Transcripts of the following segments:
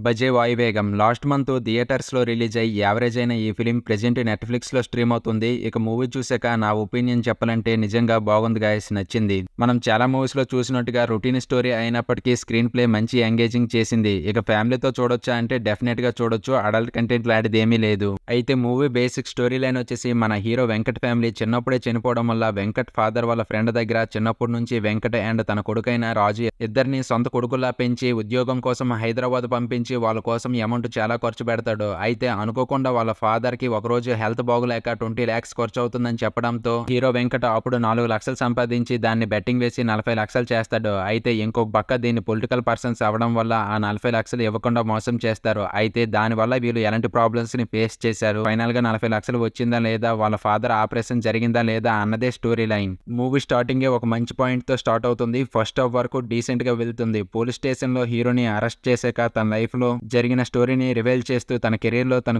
బజే వాయువేగం last month థియేటర్స్‌లో release అయ్యి average అయిన ఈ ఫిల్మ్ ప్రెజెంట్ నెట్‌ఫ్లిక్స్‌లో స్ట్రీమ్ అవుతుంది. ఇక మూవీ చూసాక నా ఒపీనియన్ చెప్పాలంటే నిజంగా బాగుంది గాయ్స్, నచ్చింది. మనం చాలా మూవీస్‌లో చూసినట్టుగా రొటీన్ స్టోరీ అయినప్పటికీ స్క్రీన్ ప్లే మంచి ఎంగేజింగ్ చేసింది. ఇక ఫ్యామిలీతో చూడొచ్చా అంటే డెఫినెట్‌గా చూడొచ్చు. అడల్ట్ కంటెంట్ లాంటిది ఏమీ లేదు. అయితే మూవీ బేసిక్ స్టోరీ లైన్ వచ్చేసి మన హీరో వెంకట్ ఫ్యామిలీ చిన్నప్పుడే చనిపోవడం వల్ల వెంకట్ ఫాదర్ వాళ్ళ ఫ్రెండ్ దగ్గర చిన్నప్పటి నుంచి వెంకట్ అండ్ తన కొడుకైన రాజు ఇద్దరిని సొంత కొడుకుల్లా పెంచి ఉద్యోగం కోసం హైదరాబాద్ పంపించి వాళ్ళ కోసం అమౌంట్ చాలా ఖర్చు పెడతాడు. అయితే అనుకోకుండా వాళ్ళ ఫాదర్ కి ఒకరోజు హెల్త్ బాగోలేక 20 lakhs ఖర్చు అవుతుందని చెప్పడంతో హీరో వెంకట అప్పుడు 4 లక్షలు సంపాదించి దాన్ని బెట్టింగ్ వేసి 40 లక్షలు చేస్తాడు. అయితే ఇంకొక పక్క దీన్ని పొలిటికల్ పర్సన్స్ అవ్వడం వల్ల ఆ 40 లక్షలు ఇవ్వకుండా మోసం చేస్తారు. అయితే దానివల్ల వీళ్ళు ఎలాంటి ప్రాబ్లమ్స్ ని ఫేస్ చేశారు, ఫైనల్ గా 40 లక్షలు వచ్చిందా లేదా, వాళ్ళ ఫాదర్ ఆపరేషన్ జరిగిందా లేదా అన్నదే స్టోరీ లైన్. మూవీ స్టార్టింగే ఒక మంచి పాయింట్ తో స్టార్ట్ అవుతుంది. ఫస్ట్ హాఫ్ వరకు డీసెంట్ గా వెళ్తుంది. పోలీస్ స్టేషన్ లో హీరోని అరెస్ట్ చేశాక తన లైఫ్ లో జరిగిన స్టోరీని రివీల్ చేస్తూ తన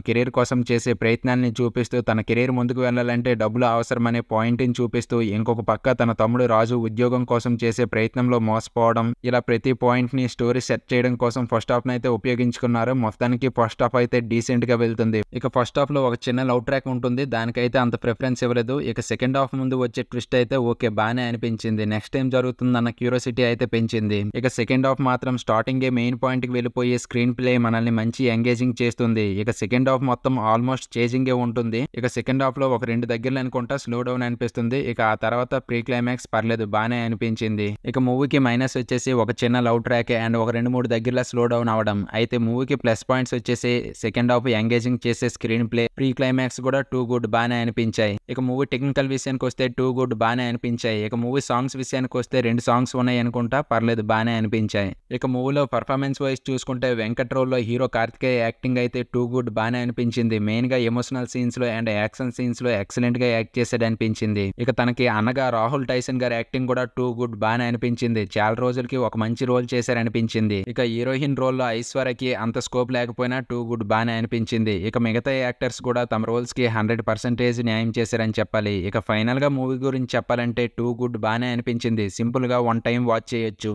కెరీర్ కోసం చేసే ప్రయత్నాన్ని చూపిస్తూ తన కెరీర్ ముందుకు వెళ్లాలంటే డబ్బులు అవసరమనే పాయింట్ ని చూపిస్తూ ఇంకొక పక్క తన తమ్ముడు రాజు ఉద్యోగం కోసం చేసే ప్రయత్నంలో మోసపోవడం, ఇలా ప్రతి పాయింట్ ని స్టోరీ సెట్ చేయడం కోసం ఫస్ట్ హాఫ్ నైతే ఉపయోగించుకున్నారు. మొత్తానికి ఫస్ట్ హాఫ్ అయితే డీసెంట్ గా వెళ్తుంది. ఇక ఫస్ట్ హాఫ్ లో ఒక చిన్న లవ్ ట్రాక్ ఉంటుంది, దానికైతే అంత ప్రిఫరెన్స్ ఇవ్వలేదు. ఇక సెకండ్ హాఫ్ ముందు వచ్చే ట్విస్ట్ అయితే ఓకే బానే అనిపించింది. నెక్స్ట్ టైం జరుగుతుందన్న క్యూరియాసిటీ అయితే పెంచింది. ఇక సెకండ్ హాఫ్ మాత్రం స్టార్టింగే మెయిన్ పాయింట్ కి వెళ్ళిపోయి స్క్రీన్ ప్లే మనల్ని మంచి ఎంగేజింగ్ చేస్తుంది. ఇక సెకండ్ హాఫ్ మొత్తం ఆల్మోస్ట్ చేజింగే ఉంటుంది. ఇక సెకండ్ హాఫ్ లో ఒక 2 దగ్గరలు అనుకుంటా స్లో డౌన్ అనిపిస్తుంది. ఇక ఆ తర్వాత ప్రీ క్లైమాక్స్ పర్లేదు బానే అనిపించింది. ఇక మూవీకి మైనస్ వచ్చేసి ఒక చిన్న లవ్ ట్రాక్ అండ్ ఒక 2-3 దగ్గరలో స్లో డౌన్ అవడం. అయితే మూవీకి ప్లస్ పాయింట్స్ వచ్చేసి సెకండ్ హాఫ్ ఎంగేజింగ్ చేసే స్క్రీన్ ప్లే, ప్రీ క్లైమాక్స్ కూడా టూ గుడ్ బానే అనిపించాయి. ఇక మూవీ టెక్నికల్ విషయానికి వస్తే టూ గుడ్ బానే అనిపించాయి. ఇక మూవీ సాంగ్స్ విషయానికి వస్తే 2 సాంగ్స్ ఉన్నాయి అనుకుంటా, పర్లేదు బానే అనిపించాయి. ఇక మూవీలో పర్ఫార్మెన్స్ వైజ్ చూసుకుంటే వెంకట్ రోల్ లో హీరో కార్తికేయ యాక్టింగ్ అయితే టూ గుడ్ బానే అనిపించింది. మెయిన్ గా ఎమోషనల్ సీన్స్ లో అండ్ యాక్షన్ సీన్స్ లో ఎక్సలెంట్ గా యాక్ట్ చేసాడు అనిపించింది. ఇక తనకి అన్నగా రాహుల్ టైసన్ గారి యాక్టింగ్ కూడా టూ గుడ్ బానే అనిపించింది. చాలా రోజులకి ఒక మంచి రోల్ చేశారనిపించింది. ఇక హీరోయిన్ రోల్ లో ఐశ్వర్యకి అంత స్కోప్ లేకపోయినా టూ గుడ్ బానే అనిపించింది. ఇక మిగతా యాక్టర్స్ కూడా తమ రోల్స్ కి 100% న్యాయం చేశారని చెప్పాలి. ఇక ఫైనల్ గా మూవీ గురించి చెప్పాలంటే టూ గుడ్ బానే అనిపించింది. సింపుల్ గా వన్ టైం వాచ్ చేయొచ్చు.